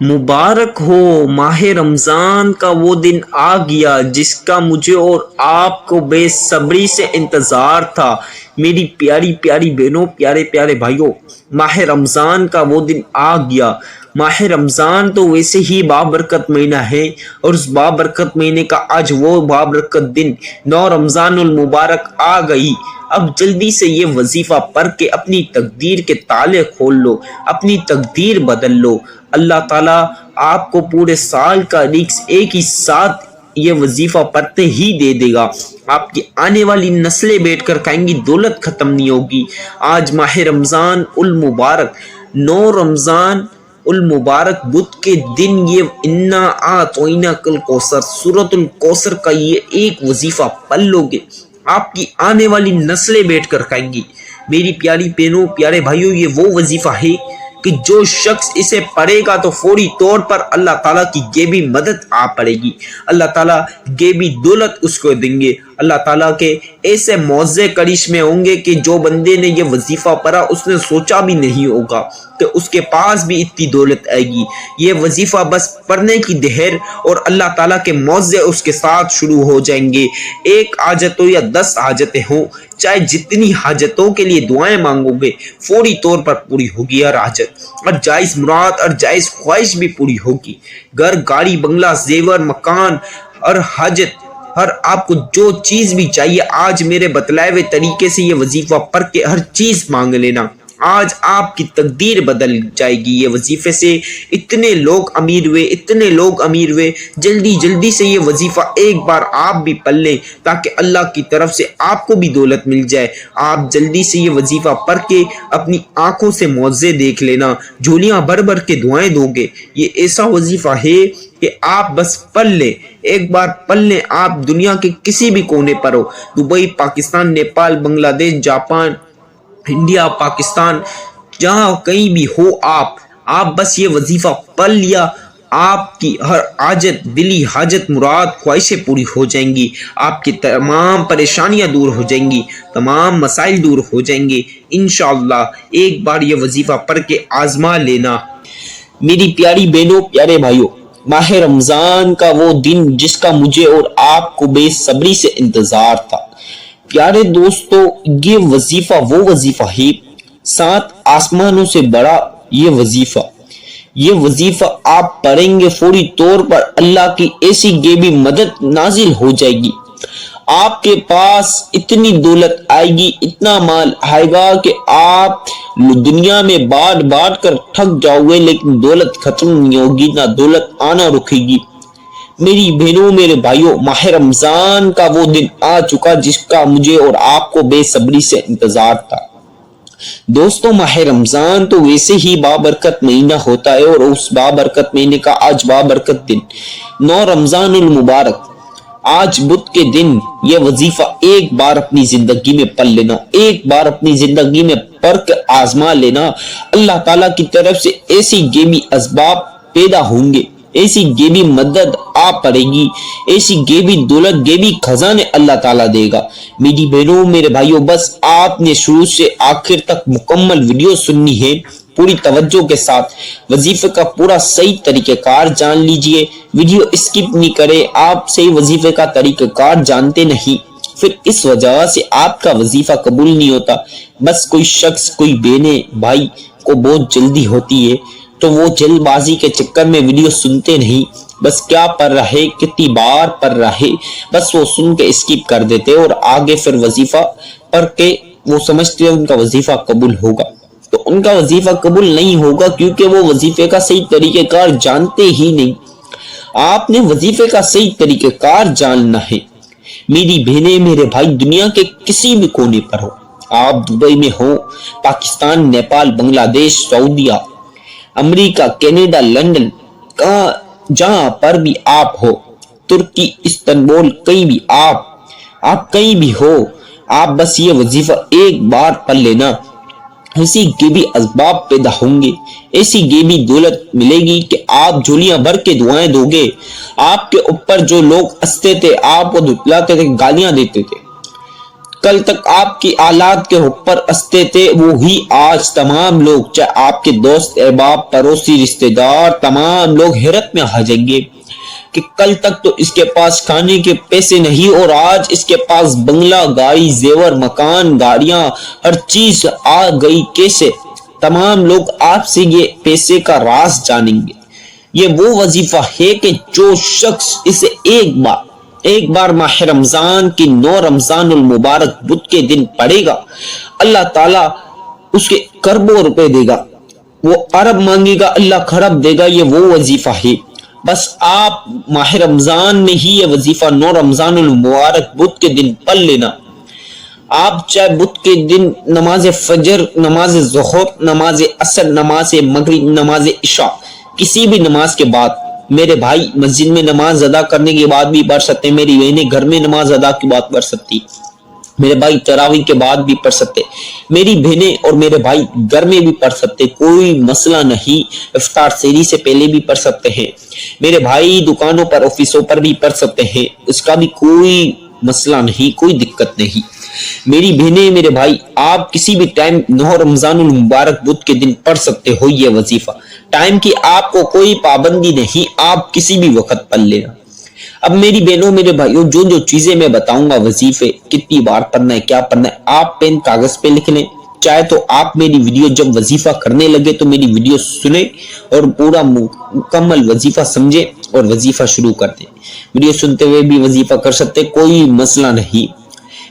مبارک ہو ماہ رمضان کا وہ دن آ گیا جس کا مجھے اور آپ کو بے صبری سے انتظار تھا۔ میری پیاری پیاری بہنوں، پیارے پیارے بھائیوں، ماہ رمضان کا وہ دن آ گیا۔ ماہ رمضان تو ویسے ہی بابرکت مہینہ ہے، اور اس بابرکت مہینے کا آج وہ بابرکت دن 9 رمضان المبارک آ گئی۔ اب جلدی سے یہ وظیفہ پڑھ کے اپنی تقدیر کے تالے کھول لو، اپنی تقدیر بدل لو۔ اللہ تعالیٰ آپ کو پورے سال کا رزق ایک ہی ساتھ یہ وظیفہ پڑھتے ہی دے دے گا۔ آپ کی آنے والی نسلیں بیٹھ کر کہیں گی دولت ختم نہیں ہوگی۔ آج ماہ رمضان المبارک 9 رمضان المبارک بدھ کے دن یہ انا اعطیناک الکوثر سورۃ الکوثر کا یہ ایک وظیفہ پڑھ لو گے، آپ کی آنے والی نسلیں بیٹھ کر کہیں گی۔ میری پیاری بہنوں، پیارے بھائیوں، یہ وہ وظیفہ ہے کہ جو شخص اسے پڑھے گا تو فوری طور پر اللہ تعالیٰ کی غیبی مدد آ پڑے گی، اللہ تعالیٰ غیبی دولت اس کو دیں گے۔ اللہ تعالیٰ کے ایسے معجزے کرشمے ہوں گے کہ جو بندے نے یہ وظیفہ پڑھا اس نے سوچا بھی نہیں ہوگا کہ اس کے پاس بھی اتنی دولت آئے گی۔ یہ وظیفہ بس پڑھنے کی دہر اور اللہ تعالیٰ کے معجزے اس کے ساتھ شروع ہو جائیں گے۔ ایک حاجت ہو یا 10 حاجتیں ہوں، چاہے جتنی حاجتوں کے لیے دعائیں مانگو گے فوری طور پر پوری ہوگی ہر حاجت، اور جائز مراد اور جائز خواہش بھی پوری ہوگی۔ گھر، گاڑی، بنگلہ، زیور، مکان اور حاجت، ہر آپ کو جو چیز بھی چاہیے آج میرے بتلائے ہوئے طریقے سے یہ وظیفہ پڑھ کے ہر چیز مانگ لینا۔ آج آپ کی تقدیر بدل جائے گی یہ وظیفے سے۔ اتنے لوگ امیر ہوئے، اتنے لوگ امیر ہوئے۔ جلدی جلدی سے یہ وظیفہ ایک بار آپ بھی پڑھ لیں تاکہ اللہ کی طرف سے آپ کو بھی دولت مل جائے۔ آپ جلدی سے یہ وظیفہ پڑھ کے اپنی آنکھوں سے معجزے دیکھ لینا، جھولیاں بھر بھر کے دعائیں دو گے۔ یہ ایسا وظیفہ ہے کہ آپ بس پڑھ لیں، ایک بار پڑھ لیں۔ آپ دنیا کے کسی بھی کونے پر ہو، دبئی، پاکستان، نیپال، بنگلہ دیش، جاپان، انڈیا، پاکستان، جہاں کہیں بھی ہو آپ بس یہ وظیفہ پڑھ لیا، آپ کی ہر حاجت، دلی حاجت، مراد، خواہشیں پوری ہو جائیں گی۔ آپ کی تمام پریشانیاں دور ہو جائیں گی، تمام مسائل دور ہو جائیں گے انشاءاللہ۔ ایک بار یہ وظیفہ پڑھ کے آزما لینا۔ میری پیاری بہنوں، پیارے بھائیوں، ماہ رمضان کا وہ دن جس کا مجھے اور آپ کو بے صبری سے انتظار تھا۔ پیارے دوستو، یہ وظیفہ وہ وظیفہ ہے، 7 آسمانوں سے بڑا یہ وظیفہ آپ پڑھیں گے فوری طور پر اللہ کی ایسی غیبی مدد نازل ہو جائے گی۔ آپ کے پاس اتنی دولت آئے گی، اتنا مال آئے گا کہ آپ دنیا میں بانٹ کر تھک جاؤ گے، لیکن دولت ختم نہیں ہوگی، نہ دولت آنا رکے گی۔ میری بہنوں، میرے بھائیوں، ماہ رمضان کا وہ دن آ چکا جس کا مجھے اور آپ کو بے صبری سے انتظار تھا۔ دوستو، ماہ رمضان تو ویسے ہی بابرکت مہینہ ہوتا ہے، اور اس بابرکت مہینے کا آج بابرکت دن 9 رمضان المبارک، آج بدھ کے دن یہ وظیفہ ایک بار اپنی زندگی میں پڑھ لینا، ایک بار اپنی زندگی میں پڑھ کے آزما لینا۔ اللہ تعالیٰ کی طرف سے ایسی غیبی اسباب پیدا ہوں گے، ایسی غیبی مدد آپ پڑے گی، ایسی غیبی دولت، غیبی خزانے اللہ تعالیٰ دے گا۔ میری بہنوں، میرے بھائیوں، بس آپ نے شروع سے آخر تک مکمل ویڈیو سننی ہے، پوری توجہ کے ساتھ وظیفے کا پورا صحیح طریقہ کار جان لیجئے، ویڈیو اسکپ نہیں کرے۔ آپ صحیح وظیفے کا طریقہ کار جانتے نہیں، پھر اس وجہ سے آپ کا وظیفہ قبول نہیں ہوتا۔ بس کوئی شخص، کوئی بہنیں، بھائی کو بہت جلدی ہوتی ہے تو وہ جلد بازی کے چکر میں ویڈیو سنتے نہیں، بس کیا پڑھ رہے، کتنی بار پڑھ رہے، بس وہ سن کے اسکپ کر دیتے، اور آگے پھر وظیفہ پڑھ کے وہ سمجھتے ہیں ان کا وظیفہ قبول ہوگا، تو ان کا وظیفہ قبول نہیں ہوگا، کیونکہ وہ وظیفے کا صحیح طریقہ کار جانتے ہی نہیں۔ آپ نے وظیفے کا صحیح طریقہ کار جاننا ہے۔ میری بہنیں، میرے بھائی، دنیا کے کسی بھی کونے پر ہو، آپ دبئی میں ہو، پاکستان، نیپال، بنگلہ دیش، سعودیہ، امریکہ، کینیڈا، لندن، جہاں پر بھی آپ ہو، ترکی، استنبول، کہیں بھی آپ کہیں بھی ہو، آپ بس یہ وظیفہ ایک بار پڑھ لینا۔ ایسی غیبی اسباب پیدا ہوں گے، ایسی غیبی دولت ملے گی کہ آپ جھولیاں بھر کے دعائیں دو گے۔ آپ کے اوپر جو لوگ ہنستے تھے، آپ کو دھتلاتے تھے، گالیاں دیتے تھے، کل تک آپ کی آلات کے اوپر ہنستے تھے، وہی آج تمام لوگ، چاہے آپ کے دوست احباب، پڑوسی، رشتہ دار، تمام لوگ حیرت میں آ جائیں گے کہ کل تک تو اس کے پاس کھانے کے پیسے نہیں اور آج اس کے پاس بنگلہ، گاڑی، زیور، مکان، گاڑیاں، ہر چیز آ گئی کیسے؟ تمام لوگ آپ سے یہ پیسے کا راز جانیں گے۔ یہ وہ وظیفہ ہے کہ جو شخص اسے ایک بار ماہ رمضان کی 9 رمضان المبارک بدھ کے دن پڑھے گا، اللہ تعالیٰ اس کے کربوں روپے دے گا، وہ ارب مانگے گا، اللہ خرب دے گا۔ یہ وہ وظیفہ ہے۔ بس آپ ماہ رمضان میں ہی یہ وظیفہ 9 رمضان المبارک بدھ کے دن پڑھ لینا۔ آپ چاہے بدھ کے دن نماز فجر، نماز ظہر، نماز عصر، نماز مغرب، نماز عشاء، کسی بھی نماز کے بعد، میرے بھائی مسجد میں نماز ادا کرنے کے بعد بھی پڑھ سکتے ہیں، میری بہنیں گھر میں نماز ادا کے بعد پڑھ سکتی، میرے بھائی تراویح کے بعد بھی پڑھ سکتے، میری بہنیں اور میرے بھائی گھر میں بھی پڑھ سکتے، کوئی مسئلہ نہیں، افطار سحری سے پہلے بھی پڑھ سکتے ہیں، میرے بھائی دکانوں پر، آفسوں پر بھی پڑھ سکتے ہیں، اس کا بھی کوئی مسئلہ نہیں، کوئی دقت نہیں۔ میری بہنیں، میرے بھائی، آپ کسی بھی ٹائم 9 رمضان المبارک بدھ کے دن پڑھ سکتے ہو یہ وظیفہ، ٹائم کی آپ کو کوئی پابندی نہیں، آپ کسی بھی وقت پڑھ لینا۔ اب میری بہنوں، میرے بھائیوں، جو چیزیں میں بتاؤں گا، وظیفے کتنی بار پڑھنا ہے، کیا پڑھنا ہے، آپ پین کاغذ پہ لکھ لیں، چاہے تو آپ میری ویڈیو جب وظیفہ کرنے لگے تو میری ویڈیو سنیں اور پورا مکمل وظیفہ سمجھیں اور وظیفہ شروع کر دیں، ویڈیو سنتے ہوئے بھی وظیفہ کر سکتے، کوئی مسئلہ نہیں۔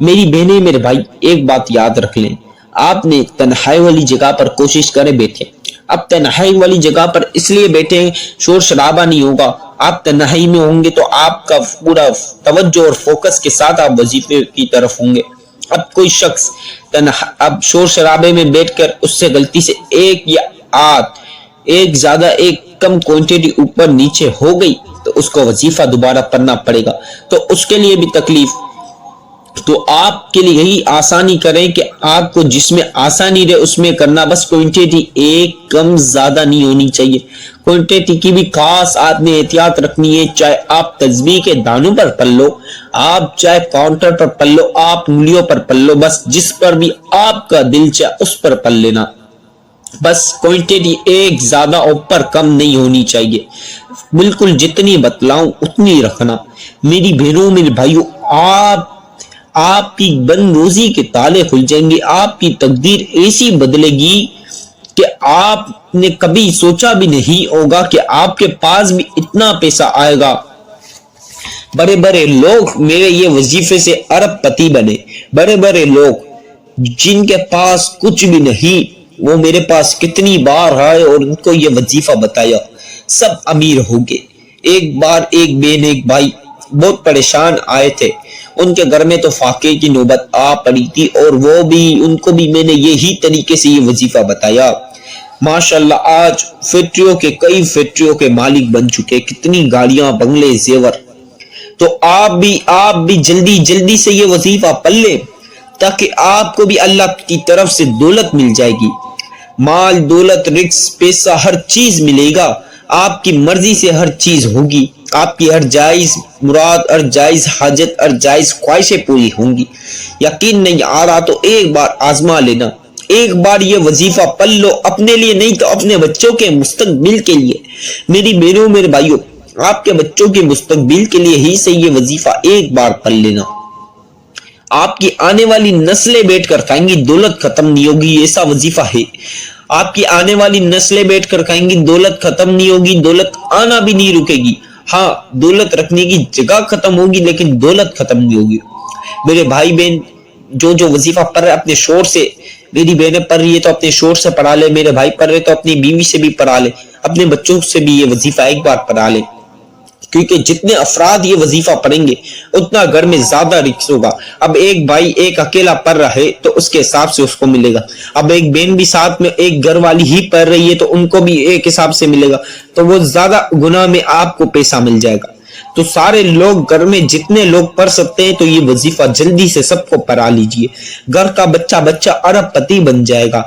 میری بہنیں، میرے بھائی، ایک بات یاد رکھ لیں، آپ نے تنہائی والی جگہ پر کوشش کریں بیٹھے، اب تنہائی والی جگہ پر اس لیے بیٹھے ہیں، شور شرابہ نہیں ہوگا، آپ تنہائی میں ہوں گے تو آپ کا پورا توجہ اور فوکس کے ساتھ آپ وظیفے کی طرف ہوں گے۔ اب کوئی شخص اب شور شرابے میں بیٹھ کر اس سے غلطی سے ایک یا ایک زیادہ ایک کم کوانٹٹی اوپر نیچے ہو گئی تو اس کو وظیفہ دوبارہ پڑھنا پڑے گا، تو اس کے لیے بھی تکلیف۔ تو آپ کے لیے یہی آسانی کریں کہ آپ کو جس میں آسانی رہے اس میں کرنا، بس کوانٹٹی ایک کم زیادہ نہیں ہونی چاہیے، کوانٹٹی کی بھی خاص آپ نے احتیاط رکھنی ہے، چاہے آپ تسبیح کے دانوں پر پڑھ لو، آپ چاہے کاؤنٹر پر پڑھ لو، آپ انگلیوں پر پڑھ لو، بس جس پر بھی آپ کا دل چاہے اس پر پڑھ لینا، بس کوانٹٹی ایک زیادہ اوپر کم نہیں ہونی چاہیے، بالکل جتنی بتلاؤں اتنی رکھنا۔ میری بہنوں، میرے بھائیوں، آپ کی بن روزی کے تالے کھل جائیں گے، آپ کی تقدیر ایسی بدلے گی کہ آپ نے کبھی سوچا بھی نہیں ہوگا کہ آپ کے پاس بھی اتنا پیسہ آئے گا۔ بڑے بڑے لوگ میرے یہ وظیفے سے ارب پتی بنے، بڑے بڑے لوگ جن کے پاس کچھ بھی نہیں، وہ میرے پاس کتنی بار آئے اور ان کو یہ وظیفہ بتایا، سب امیر ہو گئے۔ ایک بار ایک بہن، ایک بھائی بہت پریشان آئے تھے، ان کے گھر میں تو فاقے کی نوبت آ پڑی تھی اور ان کو بھی میں نے یہی طریقے سے یہ وظیفہ بتایا۔ ماشاءاللہ آج کئی فیکٹریوں کے مالک بن چکے، کتنی گاڑیاں، بنگلے، زیور۔ تو آپ بھی جلدی سے یہ وظیفہ پڑھ لیں تاکہ آپ کو بھی اللہ کی طرف سے دولت مل جائے گی، مال، دولت، رزق، پیسہ، ہر چیز ملے گا، آپ کی مرضی سے ہر چیز ہوگی، آپ کی ہر جائز مراد، ہر جائز حاجت، ہر جائز خواہشیں پوری ہوں گی۔ یقین نہیں آ رہا تو ایک بار آزما لینا، ایک بار یہ وظیفہ پڑھ لو، اپنے لیے نہیں تو اپنے بچوں کے مستقبل کے لیے۔ میری بہنوں، میرے بھائیوں، آپ کے بچوں کے مستقبل کے لیے ہی سے یہ وظیفہ ایک بار پڑھ لینا۔ آپ کی آنے والی نسلیں بیٹھ کر کھائیں گی، دولت ختم نہیں ہوگی، ایسا وظیفہ ہے۔ آپ کی آنے والی نسلیں بیٹھ کر کھائیں گی، دولت ختم نہیں ہوگی، دولت آنا بھی نہیں رکے گی، ہاں دولت رکھنے کی جگہ ختم ہوگی لیکن دولت ختم نہیں ہوگی۔ میرے بھائی بہن جو وظیفہ پڑھ رہے اپنے شور سے، میری بہنیں پڑھ رہی ہے تو اپنے شور سے پڑھا لے، میرے بھائی پڑھ رہے تو اپنی بیوی سے بھی پڑھا لے، اپنے بچوں سے بھی یہ وظیفہ ایک بار پڑھا لے، کیونکہ جتنے افراد یہ وظیفہ پڑھیں گے اتنا گھر میں زیادہ رزق ہوگا۔ اب ایک بھائی ایک اکیلا پڑھ رہا ہے تو اس کے حساب سے اس کو ملے گا، اب ایک بہن بھی ساتھ میں ایک گھر والی ہی پڑھ رہی ہے تو ان کو بھی ایک حساب سے ملے گا، تو وہ زیادہ گناہ میں آپ کو پیسہ مل جائے گا۔ تو سارے لوگ گھر میں جتنے لوگ پڑھ سکتے ہیں تو یہ وظیفہ جلدی سے سب کو پڑھا لیجئے، گھر کا بچہ ارب پتی بن جائے گا۔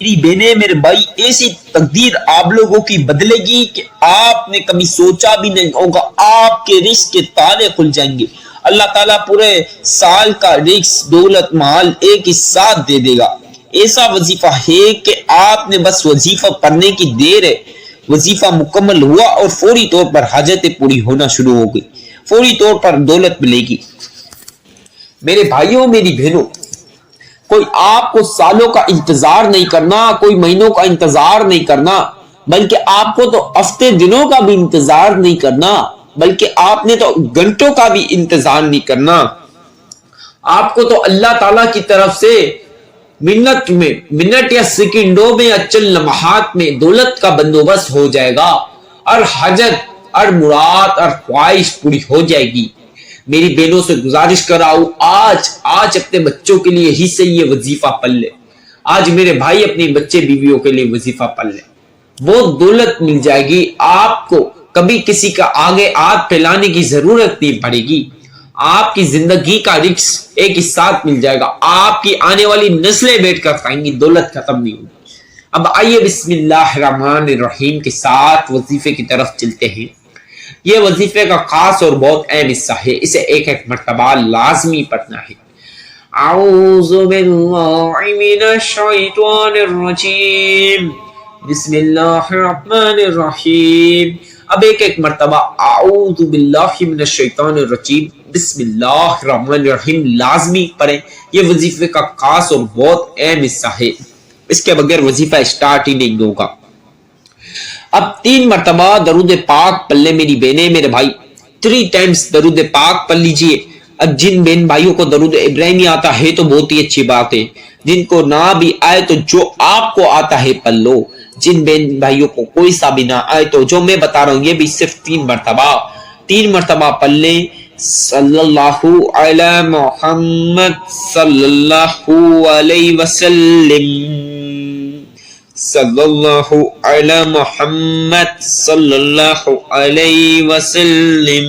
میری بہنیں، میرے بھائی، ایسی تقدیر آپ لوگوں کی بدلے گی کہ آپ نے کبھی سوچا بھی نہیں ہوگا، آپ کے رزق کے تالے کھل جائیں گے، اللہ تعالیٰ پورے سال کا رزق دولت مال ایک ہی ساتھ دے دے گا۔ ایسا وظیفہ ہے کہ آپ نے بس وظیفہ پڑھنے کی دیر ہے، وظیفہ مکمل ہوا اور فوری طور پر حاجتیں پوری ہونا شروع ہو گئی، فوری طور پر دولت ملے گی۔ میرے بھائیوں میری بہنوں، کوئی آپ کو سالوں کا انتظار نہیں کرنا، کوئی مہینوں کا انتظار نہیں کرنا، بلکہ آپ کو تو ہفتے دنوں کا بھی انتظار نہیں کرنا، بلکہ آپ نے تو گھنٹوں کا بھی انتظار نہیں کرنا۔ آپ کو تو اللہ تعالیٰ کی طرف سے منٹ یا سیکنڈوں میں یا چند لمحات میں دولت کا بندوبست ہو جائے گا، اور حاجت اور مراد اور خواہش پوری ہو جائے گی۔ میری بہنوں سے گزارش کر رہا ہوں، آج اپنے بچوں کے لیے ہی سے یہ وظیفہ پڑھ لے۔ آج میرے بھائی اپنے بچے بیویوں کے لیے وظیفہ پڑھ لے، وہ دولت مل جائے گی۔ آپ کو کبھی کسی کا آگے ہاتھ پھیلانے کی ضرورت نہیں پڑے گی۔ آپ کی زندگی کا رزق ایک ہی ساتھ مل جائے گا، آپ کی آنے والی نسلیں بیٹھ کر کھائیں گی، دولت ختم نہیں ہوگی۔ اب آئیے بسم اللہ الرحمن الرحیم کے ساتھ وظیفے کی طرف چلتے ہیں۔ یہ وظیفے کا خاص اور بہت اہم حصہ ہے، اسے ایک ایک مرتبہ لازمی پڑھنا ہے۔ اعوذ باللہ من الشیطان الرجیم، بسم اللہ الرحمن الرحیم۔ اب ایک ایک مرتبہ اعوذ باللہ من الشیطان الرجیم بسم اللہ الرحمن الرحیم لازمی پڑھیں۔ یہ وظیفے کا خاص اور بہت اہم حصہ ہے، اس کے بغیر وظیفہ اسٹارٹ ہی نہیں ہوگا۔ اب 3 مرتبہ درود پاک پڑھ لیں میری بہنیں میرے بھائی، 3 ٹائمز درود پاک پڑھ لیجئے۔ اب جن بہن بھائیوں کو درود ابراہیمی آتا ہے تو بہت ہی اچھی بات ہے، جن کو نہ بھی آئے تو جو آپ کو آتا ہے پڑھ لو، جن بہن بھائیوں کو کوئی سا بھی نہ آئے تو جو میں بتا رہا ہوں یہ بھی صرف 3 مرتبہ پڑھ لیں۔ صلی اللہ علی محمد صلی اللہ علیہ وسلم، صلی اللہ علی محمد صلی اللہ علیہ وسلم۔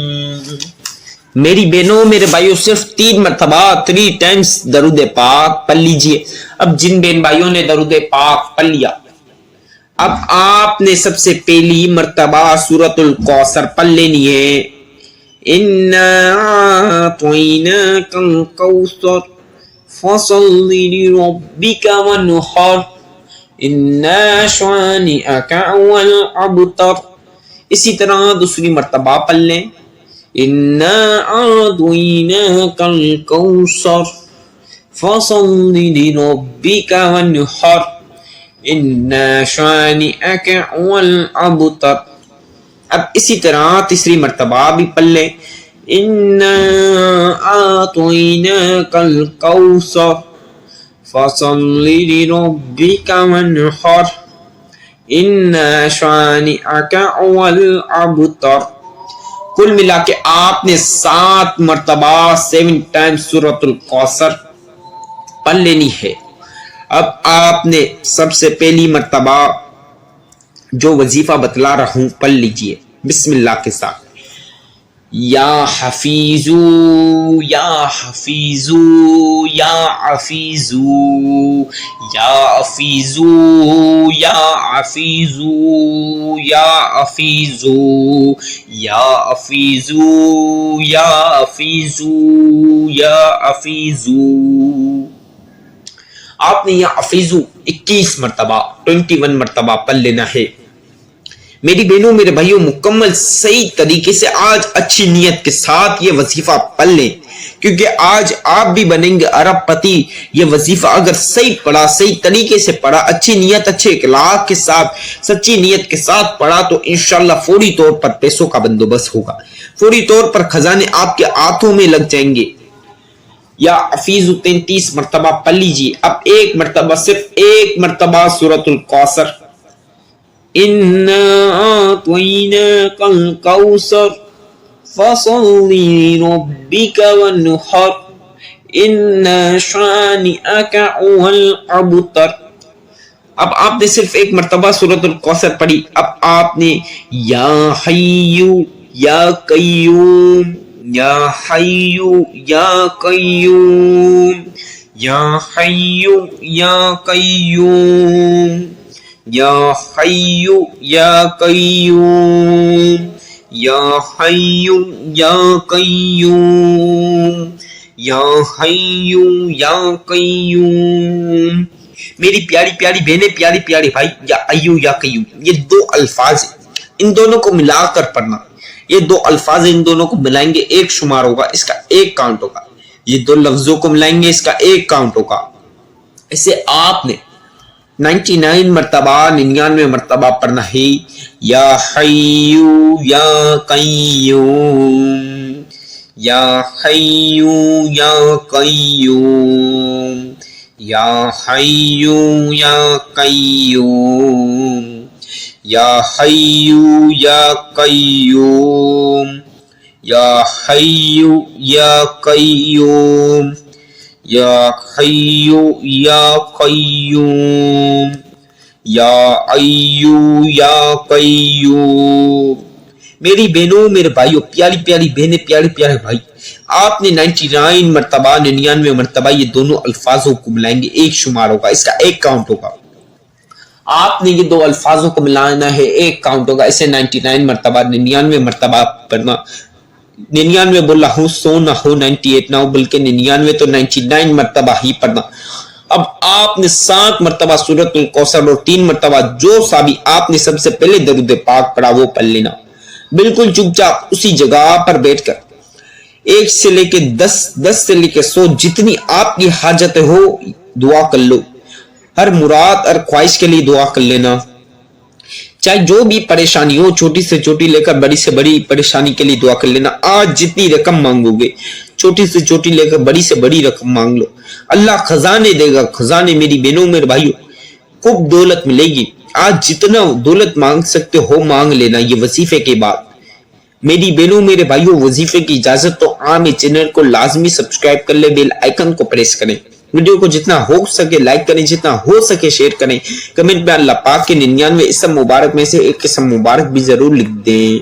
میری بہنوں میرے بھائیوں صرف 3 مرتبہ 3 ٹائمز درود پاک پڑھ لیجئے۔ اب جن بہن بھائیوں نے درود پاک پڑھ لیا، اب آپ نے سب سے پہلی مرتبہ سورۃ الکوثر پڑھ لینی ہے۔ اِنَّا أَعْطَيْنَاكَ الْكَوْثَرَ فَصَلِّ لِرَبِّكَ وَانْحَرْ اِنَّا شَانِئَكَ هُوَ الْأَبْتَرُ۔ اسی طرح دوسری مرتبہ پڑھ لیں، اِنَّا أَعْطَيْنَاكَ الْكَوْثَرَ فَصَلِّ لِرَبِّكَ وَانْحَرْ اِنَّا شَانِئَكَ هُوَ الْأَبْتَرُ۔ اب اسی طرح تیسری مرتبہ بھی پڑھ لیں، اِنَّا أَعْطَيْنَاكَ الْكَوْثَرَ فَصَلِّ لِرَبِّكَ وَانْحَرْ اِنَّا شَانِئَكَ هُوَ الْأَبْتَرُ۔ کل ملا کے آپ نے 7 مرتبہ 7 ٹائم سورۃ الکوثر پڑھ لینی ہے۔ اب آپ نے سب سے پہلی مرتبہ جو وظیفہ بتلا رہا ہوں پڑھ لیجئے بسم اللہ کے ساتھ۔ یا حفیظو یا حفیظو یا حفیظو یا حفیظو یا حفیظو یا حفیظو یا حفیظو یا حفیظو یا حفیظو۔ آپ نے یا حفیظو 21 مرتبہ 21 مرتبہ پڑھ لینا ہے۔ میری بہنوں میرے بھائیوں مکمل صحیح طریقے سے آج اچھی نیت کے ساتھ یہ وظیفہ پڑھ لیں، کیونکہ آج آپ بھی بنیں گے ارب پتی۔ یہ وظیفہ اگر صحیح پڑھا، صحیح طریقے سے پڑھا، اچھی نیت اچھے اخلاق کے ساتھ سچی نیت کے ساتھ پڑھا تو انشاءاللہ فوری طور پر پیسوں کا بندوبست ہوگا، فوری طور پر خزانے آپ کے ہاتھوں میں لگ جائیں گے۔ یا حفیظ 33 مرتبہ پڑھ لیجیے۔ اب ایک مرتبہ صرف ایک مرتبہ سورۃ الکوثر، اِنَّا أَعْطَيْنَاكَ الْكَوْثَرَ فَصَلِّ لِرَبِّكَ وَانْحَرْ اِنَّ شَانِئَكَ هُوَ الْأَبْتَرُ۔ اب آپ نے صرف ایک مرتبہ سورۃ الکوثر پڑھی۔ اب آپ نے یا حیّ یا قیوم یا حیّ یا قیوم یا حیّ یا قیوم یا حیّ یا قیوم یا حی یا قیوم، یا حی یا قیوم۔ میری پیاری پیاری بہنیں، پیاری پیاری بھائی، یا ایو یا قیوم، یہ دو الفاظ ہیں، ان دونوں کو ملا کر پڑھنا۔ یہ دو الفاظ ان دونوں کو ملائیں گے ایک شمار ہوگا، اس کا ایک کاؤنٹ ہوگا۔ یہ دو لفظوں کو ملائیں گے، اس کا ایک کاؤنٹ ہوگا۔ اسے آپ نے 99 مرتبہ 99 مرتبہ پڑھنا ہے۔ یا حیو یا قیوم، یا حیو یا قیوم، یا حیو یا قیوم، یا حیو یا قیوم، یا حیو یا قیوم، یا حیو یا قیوم، یا ایو یا قیوم۔ میری بہنوں، میرے بھائیوں، پیاری پیاری بہنیں، پیارے پیارے بھائی، آپ نے 99 مرتبہ 99 مرتبہ یہ دونوں الفاظوں کو ملائیں گے، ایک شمار ہوگا، اس کا ایک کاؤنٹ ہوگا۔ آپ نے یہ دو الفاظوں کو ملانا ہے، ایک کاؤنٹ ہوگا، اسے 99 مرتبہ 99 مرتبہ پڑھنا۔ 99 بول رہا ہوں، 100 نہ ہو، 98 نہ ہو، بلکہ 99 تو 99 مرتبہ ہی پڑھنا۔ اب آپ نے 7 مرتبہ سورۃ الکوثر اور 3 مرتبہ جو سا بھی آپ نے سب سے پہلے درود پاک پڑھا وہ پڑھ لینا، بالکل چپ چاپ اسی جگہ پر بیٹھ کر۔ 1 سے لے کے 10، 10 سے لے کے 100، جتنی آپ کی حاجت ہو دعا کر لو، ہر مراد اور خواہش کے لیے دعا کر لینا، چاہے جو بھی پریشانی ہو، چھوٹی سے چھوٹی لے کر بڑی سے بڑی پریشانی کے لیے دعا کر لینا۔ آج جتنی رقم مانگو گے، چھوٹی سے چھوٹی لے کر بڑی سے بڑی رقم مانگ لو، اللہ خزانے دے گا، خزانے۔ میری بہنوں، میرے بھائیوں، خوب دولت ملے گی۔ آج جتنا دولت مانگ سکتے ہو مانگ لینا، یہ وظیفے کے بعد۔ میری بہنوں، میرے بھائیوں، وظیفے کی اجازت تو عام چینل کو لازمی سبسکرائب کر لے، بیل آئیکن کو پریس کریں، ویڈیو کو جتنا ہو سکے لائک کریں، جتنا ہو سکے شیئر کریں، کمنٹ میں اللہ پاک کے 99 اسم مبارک میں سے ایک اسم مبارک بھی ضرور لکھ دیں۔